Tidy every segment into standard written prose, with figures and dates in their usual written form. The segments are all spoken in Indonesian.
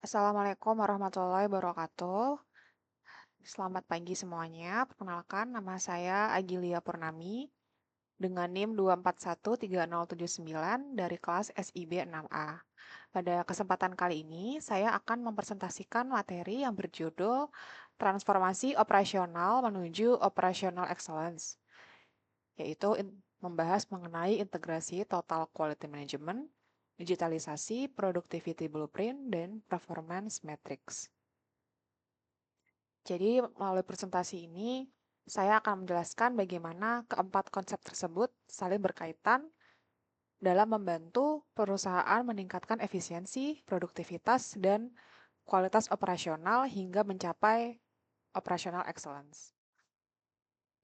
Assalamualaikum warahmatullahi wabarakatuh. Selamat pagi semuanya. Perkenalkan, nama saya Agilia Purnami dengan NIM 2413079 dari kelas SIB 6A. Pada kesempatan kali ini, saya akan mempresentasikan materi yang berjudul Transformasi Operasional menuju Operational Excellence, yaitu membahas mengenai integrasi Total Quality Management, digitalisasi, productivity blueprint, dan performance metrics. Jadi, melalui presentasi ini, saya akan menjelaskan bagaimana keempat konsep tersebut saling berkaitan dalam membantu perusahaan meningkatkan efisiensi, produktivitas, dan kualitas operasional hingga mencapai operational excellence.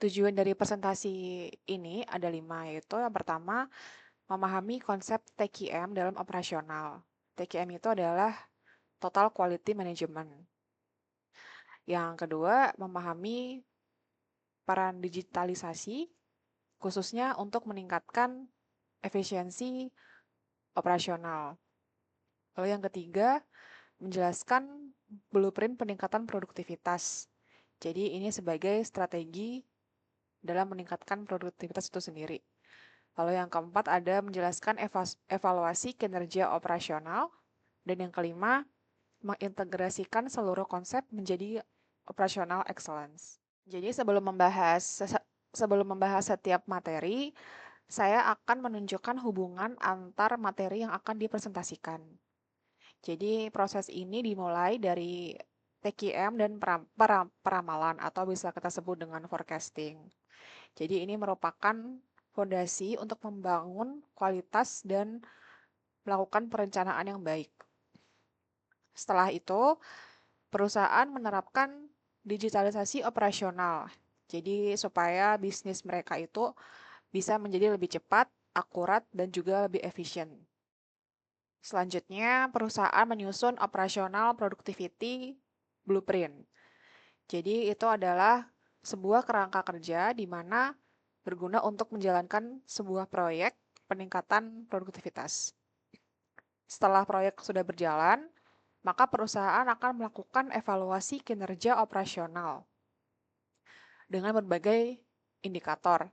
Tujuan dari presentasi ini ada 5, yaitu yang pertama, memahami konsep TQM dalam operasional. TQM itu adalah Total Quality Management. Yang kedua, memahami peran digitalisasi, khususnya untuk meningkatkan efisiensi operasional. Lalu yang ketiga, menjelaskan blueprint peningkatan produktivitas. Jadi ini sebagai strategi dalam meningkatkan produktivitas itu sendiri. Lalu yang keempat ada menjelaskan evaluasi kinerja operasional. Dan yang kelima, mengintegrasikan seluruh konsep menjadi operational excellence. Jadi sebelum membahas setiap materi, saya akan menunjukkan hubungan antar materi yang akan dipresentasikan. Jadi proses ini dimulai dari TQM dan peramalan atau bisa kita sebut dengan forecasting. Jadi ini merupakan fondasi untuk membangun kualitas dan melakukan perencanaan yang baik. Setelah itu, perusahaan menerapkan digitalisasi operasional. Jadi supaya bisnis mereka itu bisa menjadi lebih cepat, akurat, dan juga lebih efisien. Selanjutnya, perusahaan menyusun operasional productivity blueprint. Jadi itu adalah sebuah kerangka kerja di mana berguna untuk menjalankan sebuah proyek peningkatan produktivitas. Setelah proyek sudah berjalan, maka perusahaan akan melakukan evaluasi kinerja operasional dengan berbagai indikator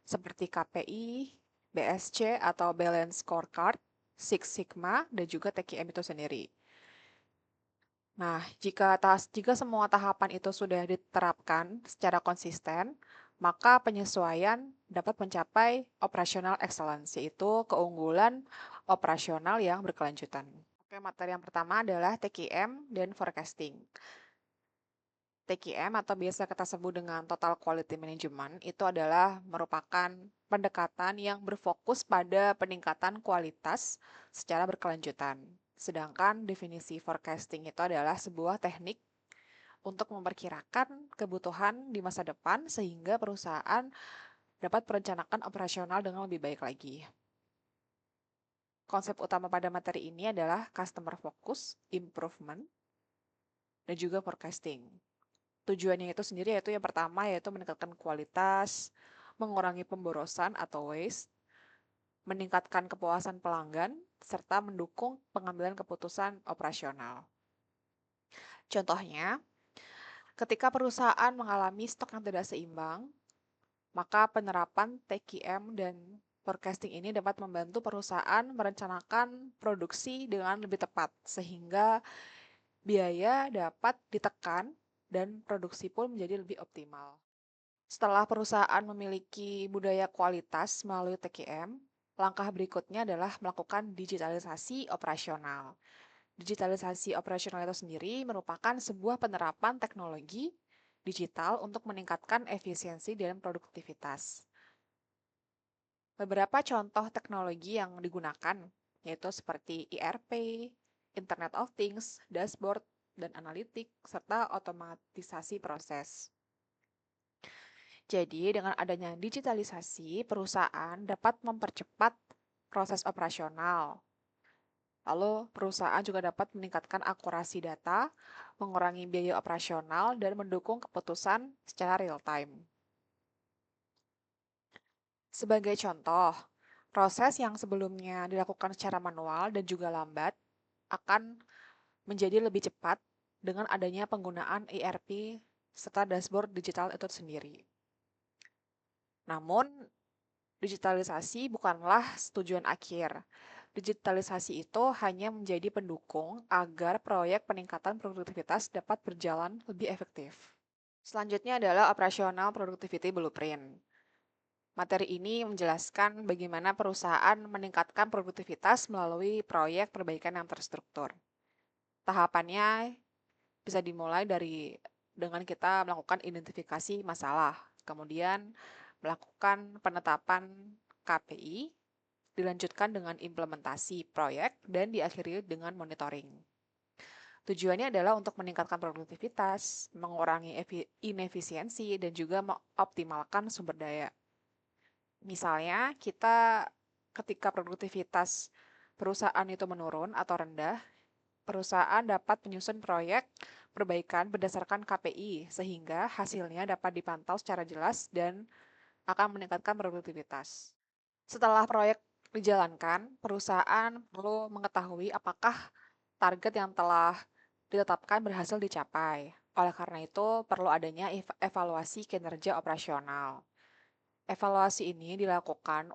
seperti KPI, BSC atau Balance Scorecard, Six Sigma, dan juga TQM itu sendiri. Nah, jika semua tahapan itu sudah diterapkan secara konsisten, maka penyesuaian dapat mencapai operational excellence, yaitu keunggulan operasional yang berkelanjutan. Oke, materi yang pertama adalah TQM dan forecasting. TQM atau biasa kita sebut dengan Total Quality Management itu adalah merupakan pendekatan yang berfokus pada peningkatan kualitas secara berkelanjutan. Sedangkan definisi forecasting itu adalah sebuah teknik untuk memperkirakan kebutuhan di masa depan sehingga perusahaan dapat merencanakan operasional dengan lebih baik lagi. Konsep utama pada materi ini adalah customer focus, improvement, dan juga forecasting. Tujuannya itu sendiri yaitu yang pertama yaitu meningkatkan kualitas, mengurangi pemborosan atau waste, meningkatkan kepuasan pelanggan, serta mendukung pengambilan keputusan operasional. Contohnya, ketika perusahaan mengalami stok yang tidak seimbang, maka penerapan TQM dan forecasting ini dapat membantu perusahaan merencanakan produksi dengan lebih tepat, sehingga biaya dapat ditekan dan produksi pun menjadi lebih optimal. Setelah perusahaan memiliki budaya kualitas melalui TQM, langkah berikutnya adalah melakukan digitalisasi operasional. Digitalisasi operasional itu sendiri merupakan sebuah penerapan teknologi digital untuk meningkatkan efisiensi dan produktivitas. Beberapa contoh teknologi yang digunakan yaitu seperti ERP, Internet of Things, dashboard, dan analitik, serta otomatisasi proses. Jadi, dengan adanya digitalisasi, perusahaan dapat mempercepat proses operasional. Lalu, perusahaan juga dapat meningkatkan akurasi data, mengurangi biaya operasional, dan mendukung keputusan secara real-time. Sebagai contoh, proses yang sebelumnya dilakukan secara manual dan juga lambat akan menjadi lebih cepat dengan adanya penggunaan ERP serta dashboard digital itu sendiri. Namun, digitalisasi bukanlah tujuan akhir. Digitalisasi itu hanya menjadi pendukung agar proyek peningkatan produktivitas dapat berjalan lebih efektif. Selanjutnya adalah operasional productivity blueprint. Materi ini menjelaskan bagaimana perusahaan meningkatkan produktivitas melalui proyek perbaikan yang terstruktur. Tahapannya bisa dimulai dengan kita melakukan identifikasi masalah, kemudian melakukan penetapan KPI, dilanjutkan dengan implementasi proyek, dan diakhiri dengan monitoring. Tujuannya adalah untuk meningkatkan produktivitas, mengurangi inefisiensi, dan juga mengoptimalkan sumber daya. Misalnya, ketika produktivitas perusahaan itu menurun atau rendah, perusahaan dapat menyusun proyek perbaikan berdasarkan KPI, sehingga hasilnya dapat dipantau secara jelas dan akan meningkatkan produktivitas. Setelah proyek dijalankan, perusahaan perlu mengetahui apakah target yang telah ditetapkan berhasil dicapai. Oleh karena itu, perlu adanya evaluasi kinerja operasional. Evaluasi ini dilakukan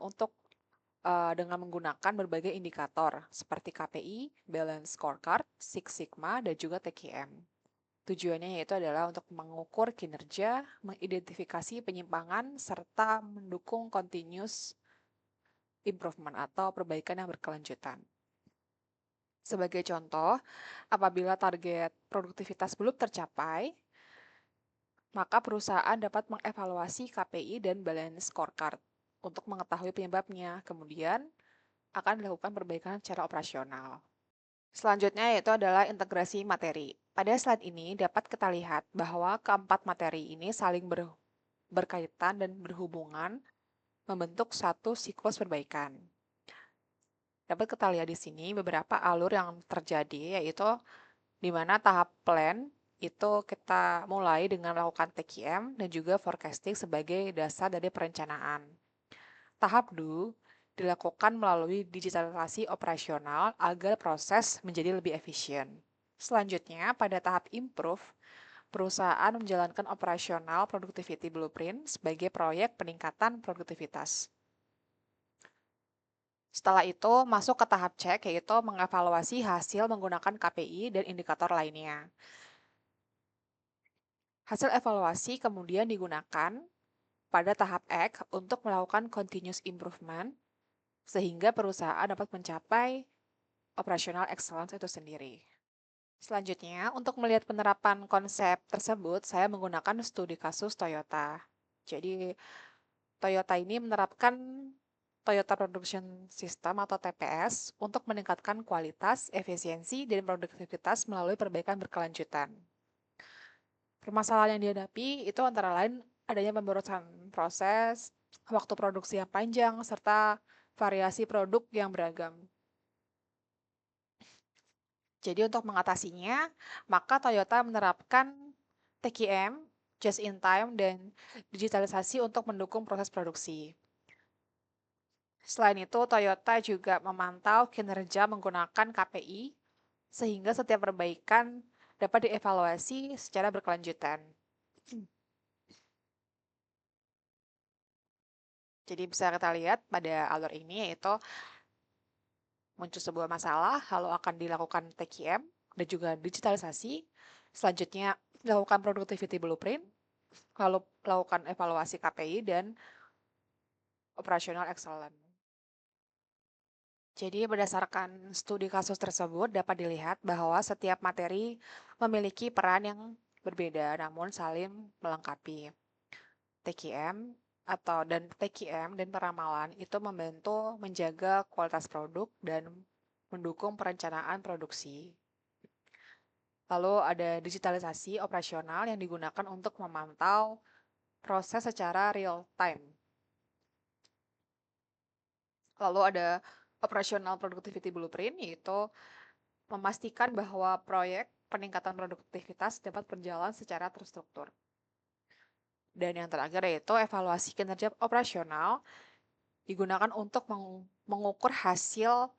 dengan menggunakan berbagai indikator seperti KPI, Balance Scorecard, Six Sigma, dan juga TQM. Tujuannya yaitu adalah untuk mengukur kinerja, mengidentifikasi penyimpangan, serta mendukung continuous improvement atau perbaikan yang berkelanjutan. Sebagai contoh, apabila target produktivitas belum tercapai, maka perusahaan dapat mengevaluasi KPI dan balance scorecard untuk mengetahui penyebabnya. Kemudian akan dilakukan perbaikan secara operasional. Selanjutnya yaitu adalah integrasi materi. Pada slide ini dapat kita lihat bahwa keempat materi ini saling berkaitan dan berhubungan membentuk satu siklus perbaikan. Dapat kita lihat di sini beberapa alur yang terjadi, yaitu di mana tahap plan itu kita mulai dengan melakukan TQM dan juga forecasting sebagai dasar dari perencanaan. Tahap do dilakukan melalui digitalisasi operasional agar proses menjadi lebih efisien. Selanjutnya, pada tahap improve, perusahaan menjalankan operasional productivity blueprint sebagai proyek peningkatan produktivitas. Setelah itu, masuk ke tahap cek, yaitu mengevaluasi hasil menggunakan KPI dan indikator lainnya. Hasil evaluasi kemudian digunakan pada tahap X untuk melakukan continuous improvement, sehingga perusahaan dapat mencapai operational excellence itu sendiri. Selanjutnya, untuk melihat penerapan konsep tersebut, saya menggunakan studi kasus Toyota. Jadi, Toyota ini menerapkan Toyota Production System atau TPS untuk meningkatkan kualitas, efisiensi, dan produktivitas melalui perbaikan berkelanjutan. Permasalahan yang dihadapi itu antara lain adanya pemborosan proses, waktu produksi yang panjang, serta variasi produk yang beragam. Jadi untuk mengatasinya, maka Toyota menerapkan TQM, just in time, dan digitalisasi untuk mendukung proses produksi. Selain itu, Toyota juga memantau kinerja menggunakan KPI, sehingga setiap perbaikan dapat dievaluasi secara berkelanjutan. Jadi bisa kita lihat pada alur ini yaitu muncul sebuah masalah, lalu akan dilakukan TQM dan juga digitalisasi. Selanjutnya dilakukan productivity blueprint, lalu melakukan evaluasi KPI dan operational excellence. Jadi berdasarkan studi kasus tersebut dapat dilihat bahwa setiap materi memiliki peran yang berbeda namun saling melengkapi. TQM dan peramalan itu membantu menjaga kualitas produk dan mendukung perencanaan produksi. Lalu ada digitalisasi operasional yang digunakan untuk memantau proses secara real time. Lalu ada operational productivity blueprint, yaitu memastikan bahwa proyek peningkatan produktivitas dapat berjalan secara terstruktur. Dan yang terakhir yaitu evaluasi kinerja operasional digunakan untuk mengukur hasil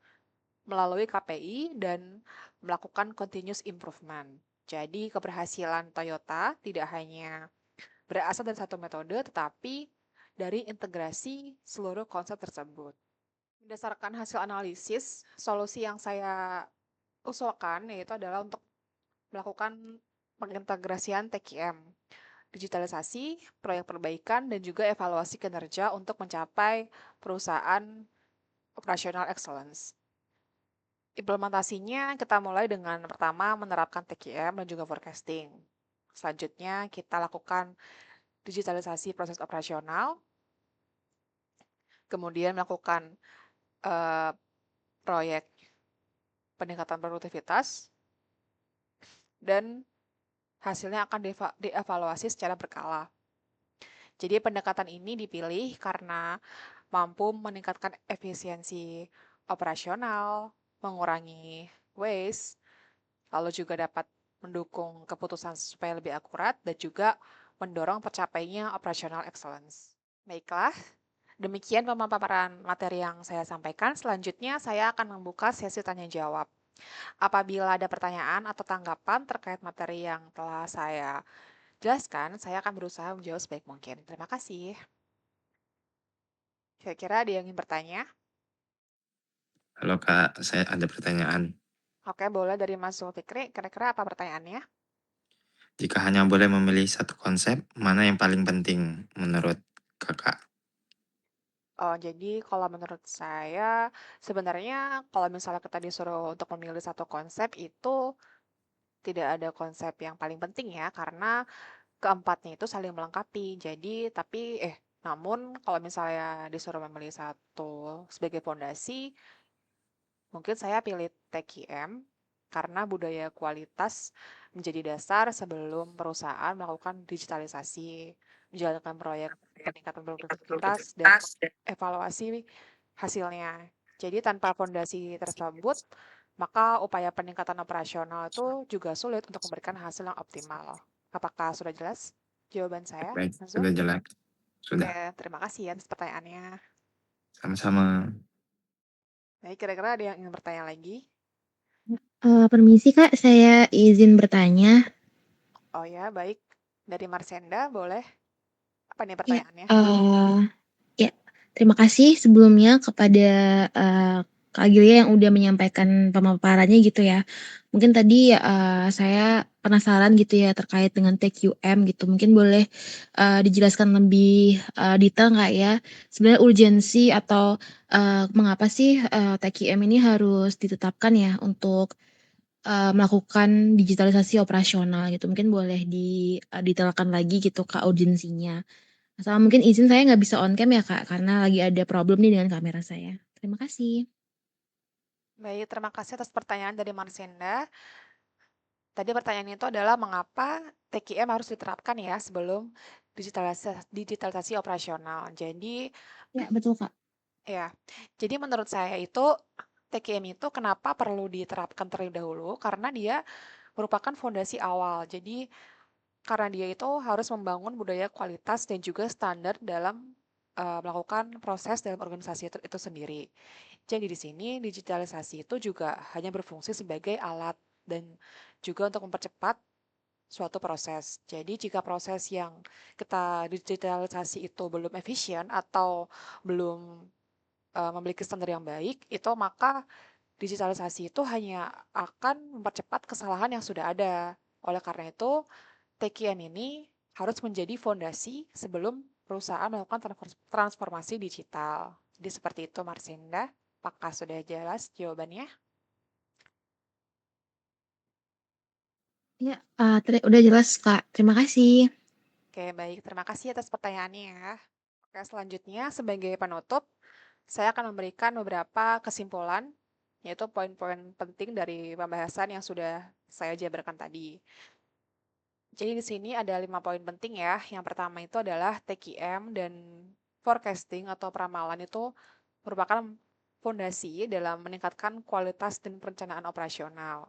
melalui KPI dan melakukan continuous improvement. Jadi keberhasilan Toyota tidak hanya berasal dari satu metode, tetapi dari integrasi seluruh konsep tersebut. Berdasarkan hasil analisis, solusi yang saya usulkan yaitu adalah untuk melakukan pengintegrasian TQM, digitalisasi, proyek perbaikan, dan juga evaluasi kinerja untuk mencapai perusahaan operational excellence. Implementasinya kita mulai dengan pertama menerapkan TQM dan juga forecasting. Selanjutnya kita lakukan digitalisasi proses operasional, kemudian melakukan proyek peningkatan produktivitas, dan hasilnya akan dievaluasi secara berkala. Jadi pendekatan ini dipilih karena mampu meningkatkan efisiensi operasional, mengurangi waste, lalu juga dapat mendukung keputusan supaya lebih akurat dan juga mendorong tercapainya operational excellence. Baiklah, demikian pemaparan materi yang saya sampaikan. Selanjutnya saya akan membuka sesi tanya jawab. Apabila ada pertanyaan atau tanggapan terkait materi yang telah saya jelaskan, saya akan berusaha menjawab sebaik mungkin. Terima kasih. Kira-kira ada yang ingin bertanya? Halo Kak, saya ada pertanyaan. Oke, boleh dari Mas Zulfikri. Kira-kira apa pertanyaannya? Jika hanya boleh memilih satu konsep, mana yang paling penting menurut Kakak? Oh, jadi kalau menurut saya, sebenarnya kalau misalnya kita disuruh untuk memilih satu konsep itu tidak ada konsep yang paling penting ya, karena keempatnya itu saling melengkapi. Namun kalau misalnya disuruh memilih satu sebagai fondasi, mungkin saya pilih TQM karena budaya kualitas menjadi dasar sebelum perusahaan melakukan digitalisasi, menjalankan proyek peningkatan produktivitas, dan evaluasi hasilnya. Jadi tanpa fondasi tersebut, maka upaya peningkatan operasional itu juga sulit untuk memberikan hasil yang optimal. Apakah sudah jelas jawaban saya, Baik, Mas Zul? sudah jelas. Oke, Sudah. terima kasih atas pertanyaannya. Sama-sama. Baik, kira-kira ada yang ingin bertanya lagi? Permisi Kak, saya izin bertanya. Oh ya, baik. Dari Marsenda, boleh? Apa nih Ya, pertanyaannya? ya, terima kasih sebelumnya kepada Kak Agilia yang udah menyampaikan pemaparannya gitu ya. Mungkin tadi saya penasaran gitu ya terkait dengan TQM gitu. Mungkin boleh dijelaskan lebih detail nggak ya? Sebenarnya urgensi atau mengapa sih TQM ini harus ditetapkan ya untuk melakukan digitalisasi operasional gitu. Mungkin boleh didetailkan lagi gitu Kak urgensinya. Sama mungkin izin saya nggak bisa on cam ya Kak, karena lagi ada problem nih dengan kamera saya. Terima kasih. Baik, terima kasih atas pertanyaan dari Marsenda. Tadi pertanyaan itu adalah mengapa TQM harus diterapkan ya sebelum digitalisasi operasional. Jadi, Ya, betul Kak. ya, jadi menurut saya itu TQM itu kenapa perlu diterapkan terlebih dahulu? Karena dia merupakan fondasi awal. Jadi, karena dia itu harus membangun budaya kualitas dan juga standar dalam melakukan proses dalam organisasi itu sendiri. Jadi di sini digitalisasi itu juga hanya berfungsi sebagai alat dan juga untuk mempercepat suatu proses. Jadi jika proses yang kita digitalisasi itu belum efisien atau belum memiliki standar yang baik, itu maka digitalisasi itu hanya akan mempercepat kesalahan yang sudah ada. Oleh karena itu, TQN ini harus menjadi fondasi sebelum perusahaan melakukan transformasi digital. Jadi seperti itu, Marsinda. Apakah sudah jelas jawabannya? Ya, udah jelas Kak. Terima kasih. Oke, baik. Terima kasih atas pertanyaannya ya. Oke, selanjutnya sebagai penutup, saya akan memberikan beberapa kesimpulan, yaitu poin-poin penting dari pembahasan yang sudah saya jabarkan tadi. Jadi di sini ada 5 poin penting ya. Yang pertama itu adalah TQM dan forecasting atau peramalan itu merupakan fondasi dalam meningkatkan kualitas dan perencanaan operasional.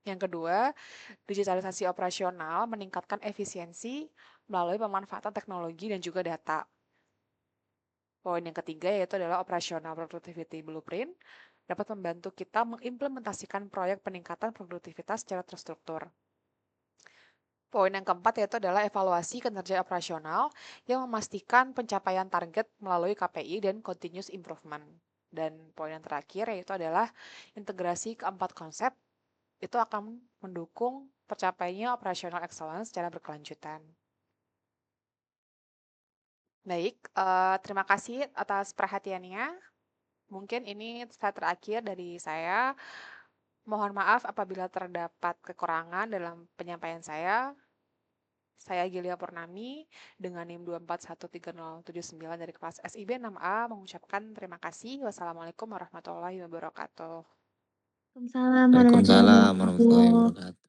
Yang kedua, digitalisasi operasional meningkatkan efisiensi melalui pemanfaatan teknologi dan juga data. Poin yang ketiga yaitu adalah operational productivity blueprint dapat membantu kita mengimplementasikan proyek peningkatan produktivitas secara terstruktur. Poin yang keempat yaitu adalah evaluasi kinerja operasional yang memastikan pencapaian target melalui KPI dan continuous improvement. Dan poin yang terakhir yaitu adalah integrasi keempat konsep itu akan mendukung tercapainya operational excellence secara berkelanjutan. Baik, terima kasih atas perhatiannya. Mungkin ini slide terakhir dari saya. Mohon maaf apabila terdapat kekurangan dalam penyampaian saya. Saya Gilia Purnami dengan NIM 2413079 dari kelas SIB 6A mengucapkan terima kasih. Wassalamualaikum warahmatullahi wabarakatuh. Waalaikumsalam warahmatullahi Waalaikumsalam warahmatullahi wabarakatuh. wabarakatuh.